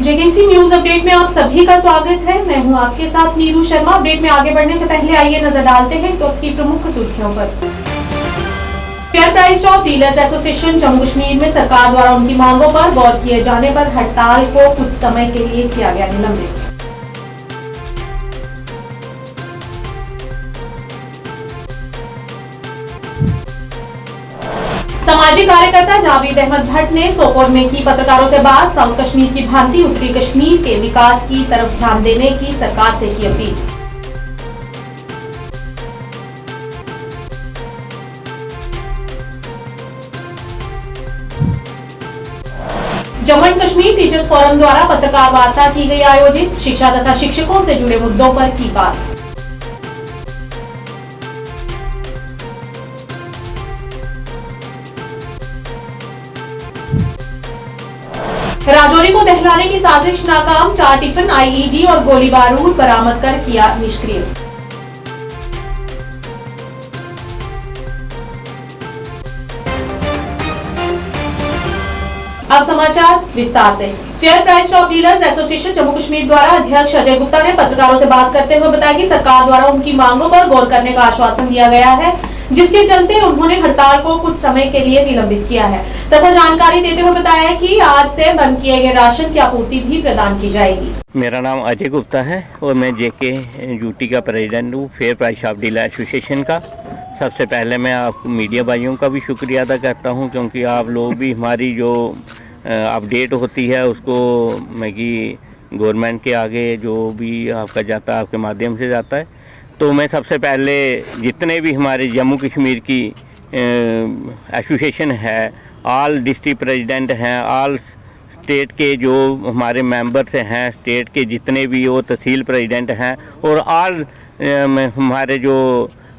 JKC news update में आप सभी का स्वागत है। मैं हूं आपके साथ नीरू शर्मा। अपडेट में आगे बढ़ने से पहले आइए नजर डालते हैं इस वक्त की प्रमुख सुर्खियों पर। Fair price of dealers association Jammu Kashmir में सरकार द्वारा उनकी मांगों पर गौर किए जाने पर हड़ताल को कुछ समय के लिए किया गया निलंबित। सामाजिक कार्यकर्ता जावेद अहमद भट्ट ने सोपोर में की पत्रकारों से बात। साउथ कश्मीर की भांति उत्तरी कश्मीर के विकास की तरफ ध्यान देने की सरकार से की appeal. Jammu and Kashmir teachers forum द्वारा पत्रकार वार्ता की गई आयोजित। शिक्षा तथा शिक्षकों से जुड़े मुद्दों पर की बात। राजौरी को दहलाने की साजिश नाकाम। 4 टिफिन आईईडी और गोली बारूद बरामद कर किया निष्क्रिय। अब समाचार विस्तार से। Fair price of dealers association Jammu Kashmir द्वारा अध्यक्ष अजय गुप्ता ने पत्रकारों से बात करते हुए बताया कि सरकार द्वारा उनकी मांगों पर गौर करने का आश्वासन दिया गया है, जिसके चलते उन्होंने हड़ताल को कुछ समय के लिए निलंबित किया है तथा जानकारी देते हुए बताया कि आज से बंद किए गए राशन की आपूर्ति भी प्रदान की जाएगी। मेरा नाम अजय गुप्ता है और मैं जेके यूटी का प्रेसिडेंट हूँ, fair price of dealer association का। सबसे पहले मैं आप मीडिया भाइयों का भी शुक्रिया अदा करता हूँ, क्योंकि आप लोग भी हमारी जो अपडेट होती है उसको मैं कि गवर्नमेंट के आगे जो भी आपका जाता है आपके माध्यम से जाता है। तो मैं सबसे पहले जितने भी हमारे जम्मू कश्मीर की एसोसिएशन है, ऑल डिस्ट्रिक्ट प्रेसिडेंट हैं, ऑल स्टेट के जो हमारे मेंबर्स हैं, स्टेट के जितने भी वो तहसील प्रेसिडेंट हैं और ऑल हमारे जो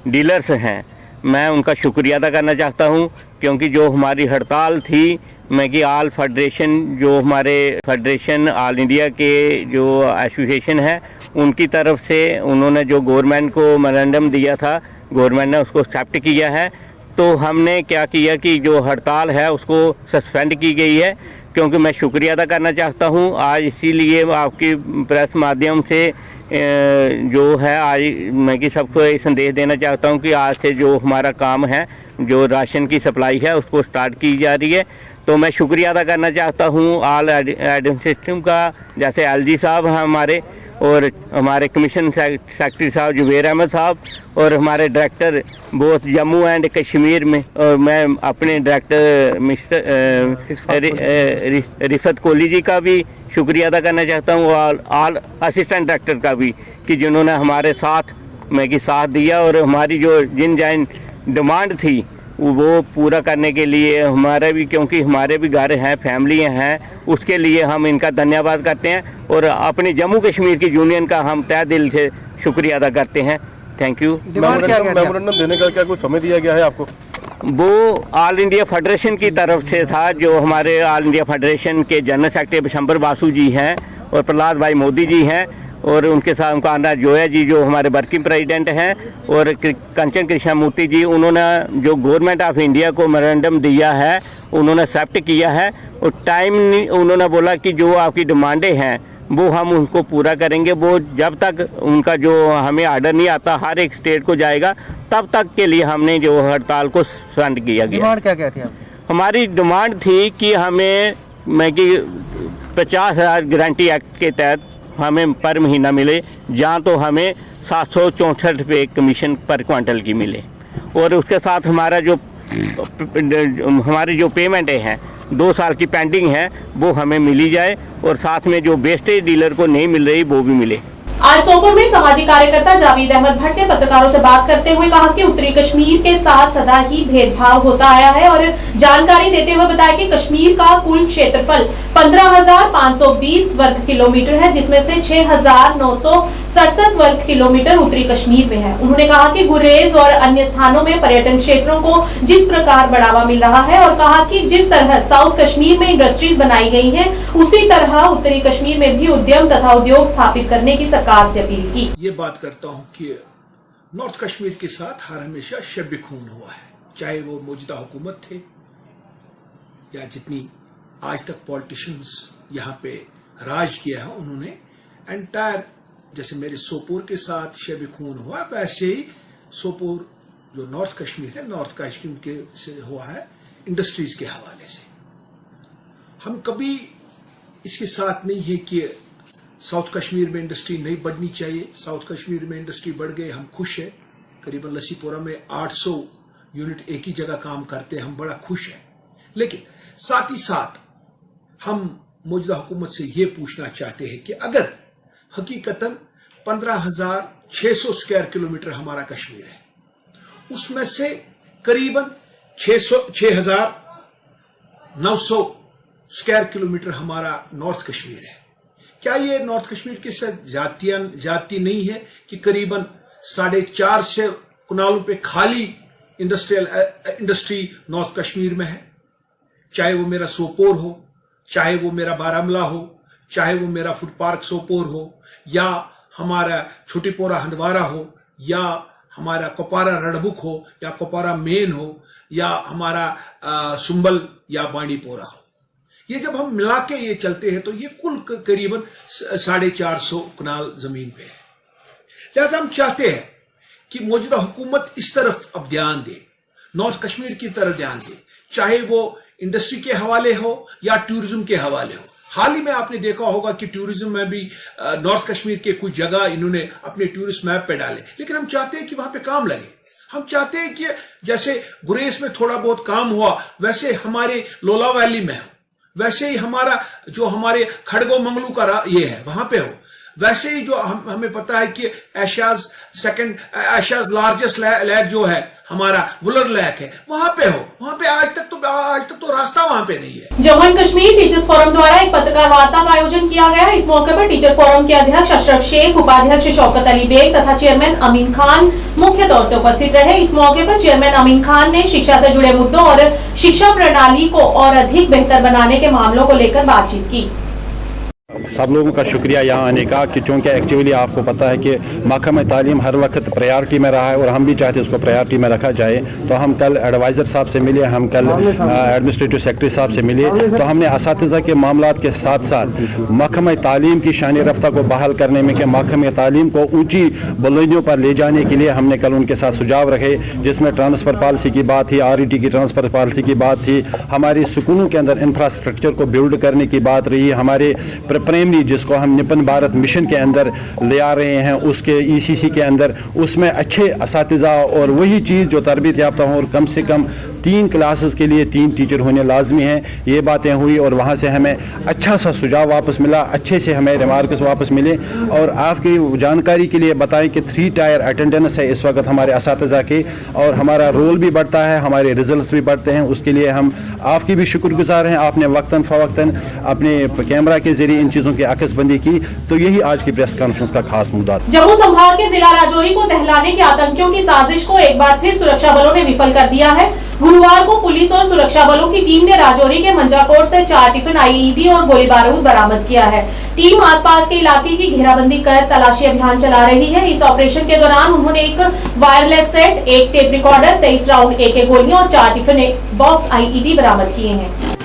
डीलर्स हैं, मैं उनका शुक्रिया अदा करना चाहता हूं, क्योंकि जो हमारी हड़ताल थी मैं कि ऑल फेडरेशन जो हमारे फेडरेशन ऑल इंडिया के जो एसोसिएशन है उनकी तरफ से उन्होंने जो गवर्नमेंट को मेमोरेंडम दिया था, गवर्नमेंट ने उसको एक्सेप्ट किया है। तो हमने क्या किया कि जो हड़ताल है उसको सस्पेंड की गई है, क्योंकि मैं शुक्रिया अदा करना चाहता हूं आज। इसीलिए आपकी प्रेस माध्यम से जो है आज मैं कि सबको ये संदेश देना चाहता हूं कि आज से जो हमारा काम है, जो राशन की सप्लाई है उसको स्टार्ट की जा रही है। तो मैं शुक्रिया अदा करना चाहता हूं ऑल एडमिनिस्ट्रेशन का, जैसे एलजी साहब हैं हमारे, और हमारे कमीशन सेक्रेटरी साहब जुबेर अहमद साहब, और हमारे director both Jammu and Kashmir में, और मैं अपने डायरेक्टर मिस्टर रिफत कोहली जी का भी शुक्रिया अदा करना चाहता हूँ, और ऑल असिस्टेंट डायरेक्टर का भी, कि जिन्होंने हमारे साथ मैं कि साथ दिया और हमारी जो जिन डिमांड थी वो पूरा करने के लिए हमारा भी, क्योंकि हमारे भी घर हैं, फैमिली हैं, उसके लिए हम इनका धन्यवाद करते हैं और अपनी जम्मू कश्मीर की यूनियन का हम तहे दिल से शुक्रिया अदा करते हैं। Thank you. मेमोरेंडम देने का क्या कोई समय दिया गया है आपको? वो ऑल इंडिया फेडरेशन की तरफ से था, जो हमारे ऑल इंडिया फेडरेशन के जनरल सेक्रेटरी बिशंबर बासु जी हैं और प्रहलाद भाई मोदी जी हैं, और उनके साथ उनका आना जोया जी जो हमारे वर्किंग प्रेसिडेंट हैं, और कंचन कृष्णा मूर्ति जी, उन्होंने जो गवर्नमेंट ऑफ इंडिया को मेमोरेंडम दिया है उन्होंने एक्सेप्ट किया है। और टाइम उन्होंने बोला कि जो आपकी डिमांडें हैं वो हम उनको पूरा करेंगे, वो जब तक उनका जो हमें आर्डर नहीं आता हर एक स्टेट को जाएगा, तब तक के लिए हमने जो हड़ताल को सस्पेंड किया गया। डिमांड क्या थी? हमारी डिमांड थी कि हमें मैं कि 50,000 गारंटी एक्ट के तहत हमें पर महीना मिले, जहाँ तो हमें 764 रुपये कमीशन पर क्वांटल की मिले, और उसके साथ हमारा जो हमारी जो पेमेंटें हैं 2 साल की पेंडिंग है वो हमें मिली जाए, और साथ में जो वेस्टेज डीलर को नहीं मिल रही वो भी मिले। आज सोपोर में सामाजिक कार्यकर्ता जावेद अहमद भट्ट ने पत्रकारों से बात करते हुए कहा कि उत्तरी कश्मीर के साथ सदा ही भेदभाव होता आया है, और जानकारी देते हुए बताया कि कश्मीर का कुल क्षेत्रफल 15,520 वर्ग किलोमीटर है, जिसमें से 6,967 वर्ग किलोमीटर उत्तरी कश्मीर में है। उन्होंने कहा कि गुरेज और अन्य स्थानों में पर्यटन क्षेत्रों को जिस प्रकार बढ़ावा मिल रहा है, और कहा कि जिस तरह साउथ कश्मीर में इंडस्ट्रीज बनाई गई हैं, उसी तरह उत्तरी कश्मीर में भी उद्यम तथा उद्योग स्थापित करने की सरकार से अपील की। ये बात करता हूं कि नॉर्थ कश्मीर के साथ हर हमेशा शब खून हुआ है, चाहे वो मौजूदा हुकूमत थे या जितनी आज तक पॉलिटिशियंस यहाँ पे राज किया है उन्होंने एंटायर, जैसे मेरे सोपोर के साथ शब खून हुआ, वैसे ही सोपोर जो नॉर्थ कश्मीर है, नॉर्थ कश्मीर के से हुआ है इंडस्ट्रीज के हवाले से। हम कभी इसके साथ नहीं है कि साउथ कश्मीर में इंडस्ट्री नहीं बढ़नी चाहिए। साउथ कश्मीर में इंडस्ट्री बढ़ गई, हम खुश हैं। करीबन लसीपोरा में 800 यूनिट एक ही जगह काम करते हैं, हम बड़ा खुश हैं। लेकिन साथ ही साथ हम मौजूदा हुकूमत से ये पूछना चाहते हैं कि अगर हकीकतन 15,600 स्क्वायर किलोमीटर हमारा कश्मीर है, उसमें से करीबन 6,900 स्क्वायर किलोमीटर हमारा नॉर्थ कश्मीर है। क्या ये नॉर्थ कश्मीर के साथ जाती नहीं है कि करीबन 450 कनालों पे खाली इंडस्ट्री नॉर्थ कश्मीर में है? चाहे वो मेरा सोपोर हो, चाहे वो मेरा बारामूला हो, चाहे वो मेरा फूड पार्क सोपोर हो, या हमारा छोटीपोरा हंदवारा हो, या हमारा कोपारा रणबुक हो, या कोपारा मेन हो, या हमारा सुंबल या बांडीपोरा हो। ये जब हम मिला के ये चलते हैं तो ये कुल करीबन 450 कनाल जमीन पे है। लिहाजा हम चाहते हैं कि मौजूदा हुकूमत इस तरफ अब ध्यान दे, नॉर्थ कश्मीर की तरफ ध्यान दे, चाहे वो इंडस्ट्री के हवाले हो या टूरिज्म के हवाले हो। हाल ही में आपने देखा होगा कि टूरिज्म में भी नॉर्थ कश्मीर के कुछ जगह इन्होंने अपने टूरिस्ट मैप पे डाले, लेकिन हम चाहते हैं कि वहां पे काम लगे। हम चाहते हैं कि जैसे गुरेज में थोड़ा बहुत काम हुआ, वैसे हमारे लोला वैली में हो, वैसे ही हमारा जो हमारे खड़गो मंगलू का ये है वहां पे हो, वैसे ही जो हमें पता है कि एशियाज लार्जेस्ट लेक जो है हमारा वुलर लेक है, वहां पे हो। वहां पे आज तक तो रास्ता वहां पे नहीं है। Jammu and Kashmir teachers forum द्वारा एक पत्रकार वार्ता का आयोजन किया गया। इस मौके पर टीचर फोरम के अध्यक्ष अशरफ शेख, उपाध्यक्ष शौकत अली बेग तथा चेयरमैन अमीन खान मुख्य तौर से उपस्थित रहे। इस मौके पर चेयरमैन अमीन खान ने शिक्षा से जुड़े मुद्दों और शिक्षा प्रणाली को और अधिक बेहतर बनाने के मामलों को लेकर बातचीत की। सब लोगों का शुक्रिया यहाँ आने का, कि चूँकि एक्चुअली आपको पता है कि महकमा तालीम हर वक्त प्रायोरिटी में रहा है और हम भी चाहते हैं उसको प्रायोरिटी में रखा जाए। तो हम कल एडवाइज़र साहब से मिले, हम कल एडमिनिस्ट्रेटिव सेक्रेटरी साहब से मिले, तो हमने असातिज़ा के मामलात के साथ साथ महकमा तालीम की शान रफ्ता को बहाल करने में, कि महकमा तालीम को ऊँची बुलंदियों पर ले जाने के लिए हमने कल उनके साथ सुझाव रखे, जिसमें ट्रांसफ़र पॉलिसी की बात थी, RET की ट्रांसफ़र पॉलिसी की बात थी, हमारी स्कूलों के अंदर इंफ्रास्ट्रक्चर को बिल्ड करने की बात रही, हमारे प्राइमरी जिसको हम निपन भारत मिशन के अंदर ले आ रहे हैं, उसके ECC के अंदर उसमें अच्छे असातिज़ा और वही चीज़ जो तरबियत याफ्ता हो, और कम से कम 3 क्लासेस के लिए 3 टीचर होने लाजमी हैं। ये बातें हुई और वहाँ से हमें अच्छा सा सुझाव वापस मिला, अच्छे से हमें रिमार्क्स वापस मिले। और आपकी जानकारी के लिए बताएं कि 3 टायर अटेंडेंस है इस वक्त हमारे असातिज़ा के, और हमारा रोल भी बढ़ता है, हमारे रिजल्ट्स भी बढ़ते हैं। उसके लिए हम आपकी भी शुक्रगुजार हैं, आपने वक्तन फ़वक्तन अपने कैमरा के जरिए इन चीज़ों की अकसबंदी की। तो यही आज की प्रेस कॉन्फ्रेंस का खास मुद्दा। जम्मू संभाग के जिला राजौरी को दहलाने के आतंकियों की साजिश को एक बार फिर सुरक्षा बलों ने विफल कर दिया है। गुरुवार को पुलिस और सुरक्षा बलों की टीम ने राजौरी के मंजाकोट से 4 टिफिन IED और गोली बारूद बरामद किया है। टीम आसपास के इलाके की घेराबंदी कर तलाशी अभियान चला रही है। इस ऑपरेशन के दौरान उन्होंने एक वायरलेस सेट, एक टेप रिकॉर्डर, 23 राउंड AK गोलियां और 4 टिफिन बॉक्स IED बरामद किए हैं।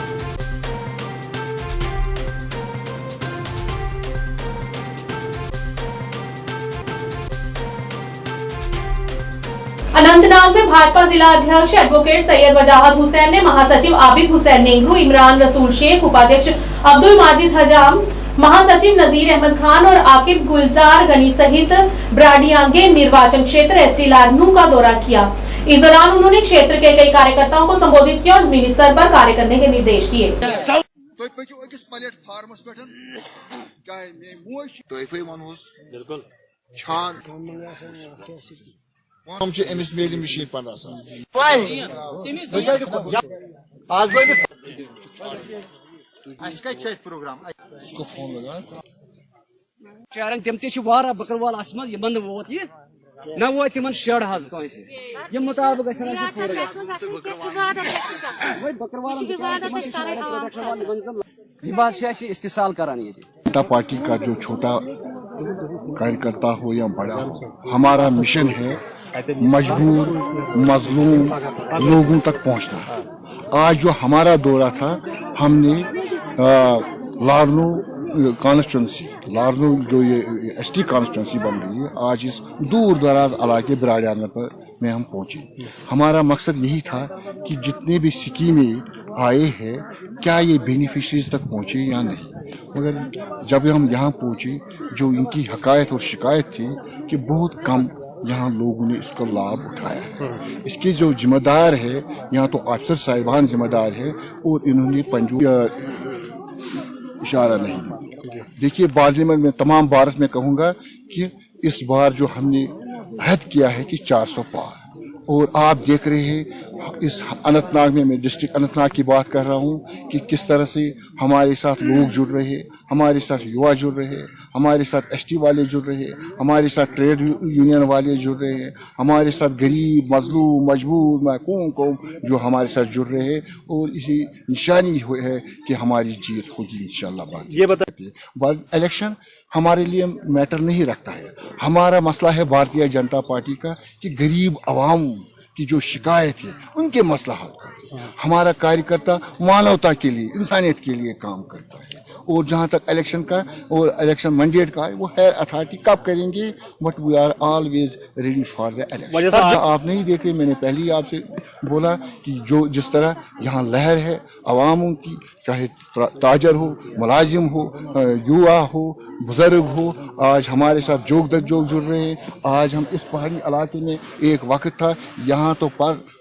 अनंतनाग में भाजपा जिला अध्यक्ष एडवोकेट सैयद वजाहत हुसैन ने महासचिव आबिद हुसैन नेहरू, इमरान रसूल शेख, उपाध्यक्ष अब्दुल माजिद हजाम, महासचिव नजीर अहमद खान और आकिब गुलजार गनी सहित ब्राडियांगे निर्वाचन क्षेत्र ST लारनू का दौरा किया। इस दौरान उन्होंने क्षेत्र के कई कार्यकर्ताओं को संबोधित किया और जमीनी स्तर पर कार्य करने के निर्देश दिए। हम एमिस मेली मशीन 15 साल प्रोग्राम उसको फोन लगा चारन तम तारा बकरवाल मज बंद वोत यह न वो तिमन शेड हज ये मुताबिक इस्तेसाल करान जनता पार्टी का जो छोटा कार्यकर्ता हो या बड़ा हो, हमारा मिशन है मजबूर मजलूम लोगों तक पहुंचना। आज जो हमारा दौरा था, हमने लारनू कॉन्स्टिट्यूंसी लारनू जो ये एसटी कॉन्स्टिट्यूंसी बन रही है, आज इस दूर दराज इलाके बिराड़ आंगन पर में हम पहुँचे। हमारा मकसद यही था कि जितने भी स्कीमें आए हैं क्या ये बेनिफिशरीज तक पहुँचे या नहीं, मगर जब हम यहाँ पहुँचे जो इनकी हकायत और शिकायत थी कि बहुत कम यहाँ लोगों ने इसका लाभ उठाया है। इसके जो जिम्मेदार है यहाँ तो अफसर साहिबान जिम्मेदार है और इन्होंने पंजू इशारा नहीं दिया। देखिए पार्लियामेंट में तमाम भारत में कहूँगा कि इस बार जो हमने अहद किया है कि 400 पार, और आप देख रहे हैं इस अनंतनाग में, मैं डिस्ट्रिक्ट अनंतनाग की बात कर रहा हूँ कि किस तरह से हमारे साथ लोग जुड़ रहे हैं, हमारे साथ युवा जुड़ रहे हैं, हमारे साथ एसटी वाले जुड़ रहे हैं, हमारे साथ ट्रेड यूनियन वाले जुड़ रहे हैं, हमारे साथ गरीब मजलूम मजबूर महकूम को जो हमारे साथ जुड़ रहे हैं, और इसी निशानी है कि हमारी जीत होगी इंशाल्लाह। ये बताइए इलेक्शन हमारे लिए मैटर नहीं रखता है, हमारा मसला है भारतीय जनता पार्टी का कि गरीब आवाम की जो शिकायत है उनके मसला हल करते हैं। हमारा कार्यकर्ता मानवता के लिए, इंसानियत के लिए काम करता है, और जहाँ तक इलेक्शन का और इलेक्शन मैंडेट का है वो है अथॉरिटी कब करेंगे, but we are always ready for the election. आप नहीं देख रहे, मैंने पहले ही आपसे बोला कि जो जिस तरह यहाँ लहर है अवामों की, चाहे ताजर हो, मुलाजिम हो, युवा हो, बुजुर्ग हो, आज हमारे साथ जोग दर जोग जुड़ रहे हैं। आज हम इस पहाड़ी इलाके में, एक वक्त था यहाँ तो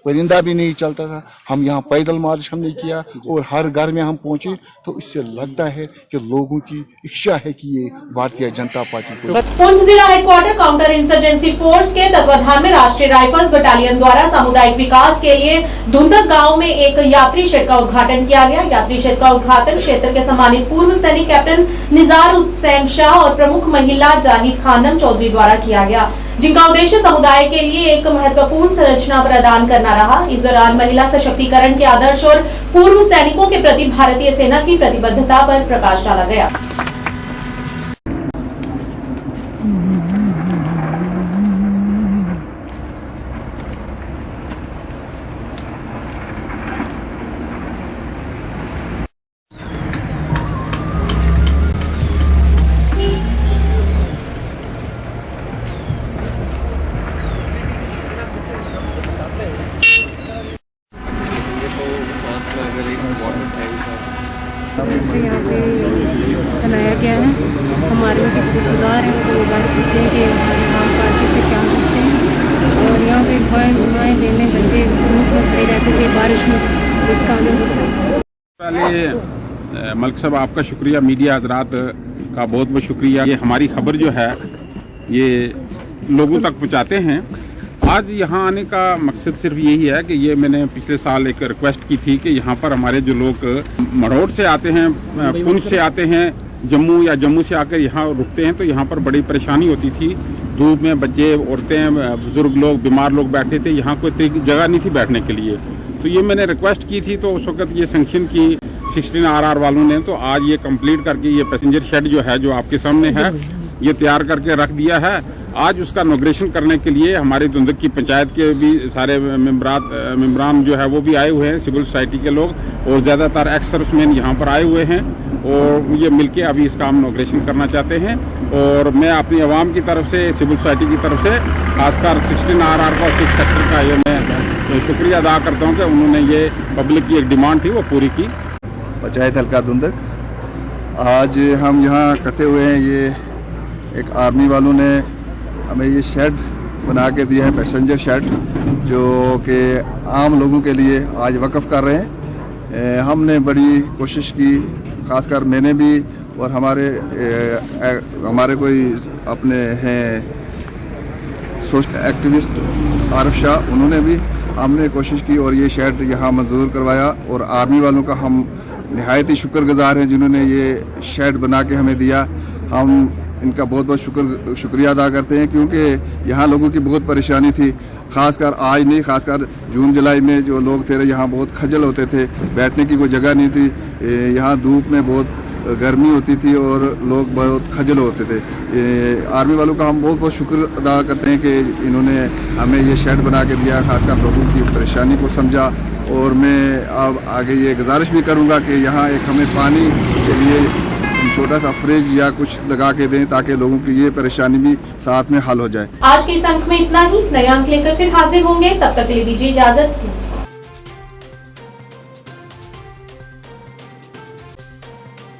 परिंदा भी नहीं चलता था, हम यहाँ पैदल मार्च हमने किया और हर घर में हम पहुँचे, तो इससे लगता है कि लोगों की इच्छा है कि ये भारतीय जनता पार्टी को। पुंछ जिला हेडक्वार्टर काउंटर इंसर्जेंसी फोर्स के तत्वाधान में राष्ट्रीय राइफल्स बटालियन द्वारा सामुदायिक विकास के लिए धुंधक गांव में एक यात्री शेड का उद्घाटन किया गया। यात्री शेड का उद्घाटन क्षेत्र के सम्मानित पूर्व सैनिक कैप्टन निजार हुसैन शाह और प्रमुख महिला जाहिद खानम चौधरी द्वारा किया गया, जिनका उद्देश्य समुदाय के लिए एक महत्वपूर्ण संरचना प्रदान करना रहा। इस दौरान महिला सशक्तिकरण के आदर्श और पूर्व सैनिकों के प्रति भारतीय सेना की प्रतिबद्धता पर प्रकाश डाला गया। से यहाँ पे बनाया गया है। हमारे शुक्रगुजार हैं, वो बार पूछते हैं कि हमारे काम काशी से क्या करते हैं, और यहाँ पे दुआएं देने बच्चे धूप में खड़े रहते थे बारिश में, इसका आनंद। पहले मलिक साहब आपका शुक्रिया, मीडिया हजरात का बहुत बहुत शुक्रिया। ये हमारी खबर जो है ये लोगों तक पहुँचाते हैं। आज यहाँ आने का मकसद सिर्फ यही है कि ये मैंने पिछले साल एक रिक्वेस्ट की थी कि यहाँ पर हमारे जो लोग मरोड़ से आते हैं, पुंछ से आते हैं, जम्मू या जम्मू से आकर यहाँ रुकते हैं, तो यहाँ पर बड़ी परेशानी होती थी। धूप में बच्चे, औरतें, बुजुर्ग लोग, बीमार लोग बैठते थे, यहाँ कोई जगह नहीं थी बैठने के लिए। तो ये मैंने रिक्वेस्ट की थी, तो उस वक्त ये सैंक्शन की 16 RR वालों ने, तो आज ये कंप्लीट करके ये पैसेंजर शेड जो है, जो आपके सामने है, ये तैयार करके रख दिया है। आज उसका इनॉग्रेशन करने के लिए हमारे धुंधक की पंचायत के भी सारे मेम्बरान जो है वो भी आए हुए हैं, सिविल सोसाइटी के लोग, और ज़्यादातर एक्स सर्विसमैन यहाँ पर आए हुए हैं, और ये मिलके अभी इसका हम इनॉग्रेशन करना चाहते हैं। और मैं अपनी आवाम की तरफ से, सिविल सोसाइटी की तरफ से, खासकर 16 RR का 6 सेक्टर का ये मैं शुक्रिया अदा करता हूँ कि उन्होंने ये पब्लिक की एक डिमांड थी वो पूरी की। पंचायत हल्का धुंधक, आज हम यहाँ इकट्ठे हुए हैं। ये एक आर्मी वालों ने हमें ये शेड बना के दिया है, पैसेंजर शेड, जो कि आम लोगों के लिए आज वक़्फ़ कर रहे हैं। हमने बड़ी कोशिश की, ख़ासकर मैंने भी, और हमारे कोई अपने हैं सोशल एक्टिविस्ट आरिफ शाह, उन्होंने भी, हमने कोशिश की और ये शेड यहाँ मंजूर करवाया। और आर्मी वालों का हम नहायत ही शुक्रगुजार हैं जिन्होंने ये शेड बना के हमें दिया। हम इनका बहुत बहुत शुक्रिया अदा करते हैं, क्योंकि यहाँ लोगों की बहुत परेशानी थी, खासकर आज नहीं, खासकर जून जुलाई में जो लोग थे यहाँ बहुत खजल होते थे, बैठने की कोई जगह नहीं थी, यहाँ धूप में बहुत गर्मी होती थी और लोग बहुत खजल होते थे। आर्मी वालों का हम बहुत बहुत शुक्र अदा करते हैं कि इन्होंने हमें ये शेड बना के दिया, खासकर लोगों की परेशानी को समझा। और मैं अब आगे ये गुजारिश भी करूँगा कि यहाँ एक हमें पानी के लिए छोटा सा फ्रिज या कुछ लगा के दें ताकि लोगों की ये परेशानी भी साथ में हल हो जाए। आज के इस अंक में इतना ही। नए अंक लेकर फिर हाजिर होंगे, तब तक के लिए दीजिए इजाजत। नमस्कार।